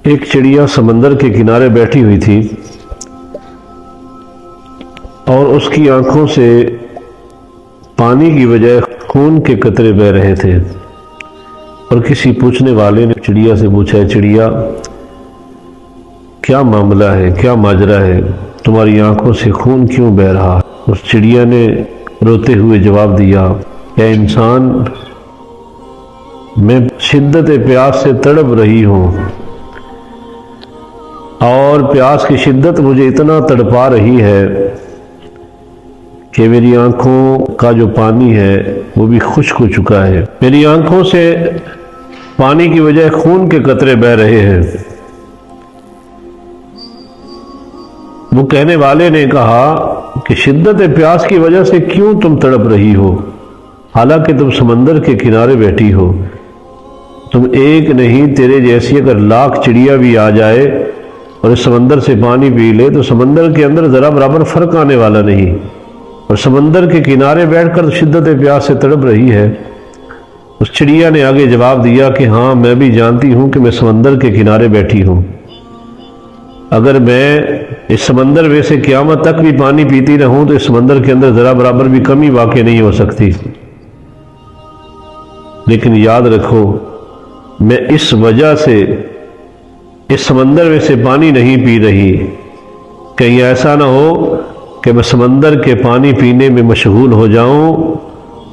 ایک چڑیا سمندر کے کنارے بیٹھی ہوئی تھی اور اس کی آنکھوں سے پانی کی بجائے خون کے قطرے بہہ رہے تھے، اور کسی پوچھنے والے نے چڑیا سے پوچھا، چڑیا کیا معاملہ ہے، کیا ماجرا ہے، تمہاری آنکھوں سے خون کیوں بہہ رہا؟ اس چڑیا نے روتے ہوئے جواب دیا، اے انسان، میں شدت پیاس سے تڑپ رہی ہوں، اور پیاس کی شدت مجھے اتنا تڑپا رہی ہے کہ میری آنکھوں کا جو پانی ہے وہ بھی خشک ہو چکا ہے، میری آنکھوں سے پانی کی بجائے خون کے قطرے بہہ رہے ہیں۔ وہ کہنے والے نے کہا کہ شدت پیاس کی وجہ سے کیوں تم تڑپ رہی ہو، حالانکہ تم سمندر کے کنارے بیٹھی ہو؟ تم ایک نہیں، تیرے جیسی اگر لاکھ چڑیا بھی آ جائے اور اس سمندر سے پانی پی لے تو سمندر کے اندر ذرا برابر فرق آنے والا نہیں، اور سمندر کے کنارے بیٹھ کر شدت پیاس سے تڑپ رہی ہے۔ اس چڑیا نے آگے جواب دیا کہ ہاں، میں بھی جانتی ہوں کہ میں سمندر کے کنارے بیٹھی ہوں، اگر میں اس سمندر میں سے قیامت تک بھی پانی پیتی رہوں تو اس سمندر کے اندر ذرا برابر بھی کمی واقع نہیں ہو سکتی، لیکن یاد رکھو، میں اس وجہ سے اس سمندر میں سے پانی نہیں پی رہی، کہیں ایسا نہ ہو کہ میں سمندر کے پانی پینے میں مشغول ہو جاؤں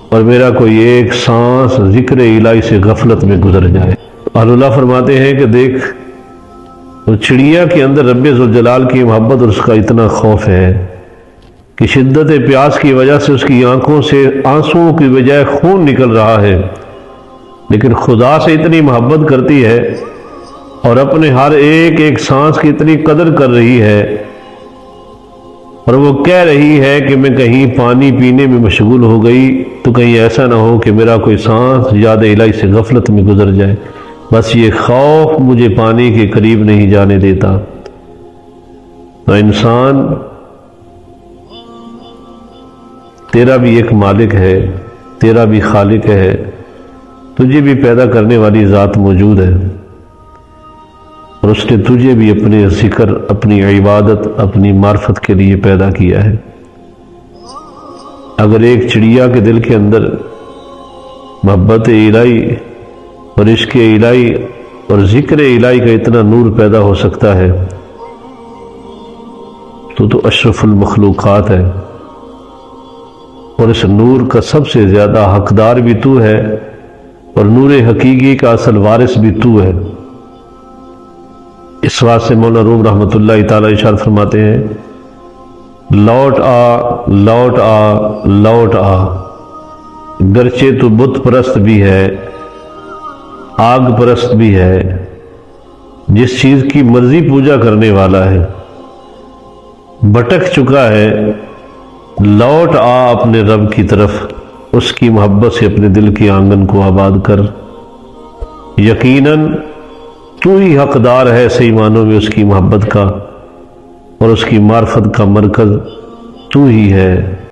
اور میرا کوئی ایک سانس ذکر الہی سے غفلت میں گزر جائے۔ اہل اللہ فرماتے ہیں کہ دیکھ، وہ چڑیا کے اندر رب ذوالجلال کی محبت اور اس کا اتنا خوف ہے کہ شدت پیاس کی وجہ سے اس کی آنکھوں سے آنسوؤں کی بجائے خون نکل رہا ہے، لیکن خدا سے اتنی محبت کرتی ہے اور اپنے ہر ایک ایک سانس کی اتنی قدر کر رہی ہے، اور وہ کہہ رہی ہے کہ میں کہیں پانی پینے میں مشغول ہو گئی تو کہیں ایسا نہ ہو کہ میرا کوئی سانس یاد الہی سے غفلت میں گزر جائے، بس یہ خوف مجھے پانی کے قریب نہیں جانے دیتا۔ تو انسان، تیرا بھی ایک مالک ہے، تیرا بھی خالق ہے، تجھے بھی پیدا کرنے والی ذات موجود ہے، اور اس نے تجھے بھی اپنے ذکر، اپنی عبادت، اپنی معرفت کے لیے پیدا کیا ہے۔ اگر ایک چڑیا کے دل کے اندر محبت الہی اور عشق الہی اور ذکر الہی کا اتنا نور پیدا ہو سکتا ہے تو اشرف المخلوقات ہے، اور اس نور کا سب سے زیادہ حقدار بھی تو ہے، اور نور حقیقی کا اصل وارث بھی تو ہے۔ اس واسطے سے مولانا روم رحمۃ اللہ تعالی ارشاد فرماتے ہیں، لوٹ آ، لوٹ آ، لوٹ آ، گرچہ تو بت پرست بھی ہے، آگ پرست بھی ہے، جس چیز کی مرضی پوجا کرنے والا ہے، بھٹک چکا ہے، لوٹ آ اپنے رب کی طرف، اس کی محبت سے اپنے دل کے آنگن کو آباد کر، یقیناً تو ہی حقدار ہے صحیح معنوں میں اس کی محبت کا، اور اس کی معرفت کا مرکز تو ہی ہے۔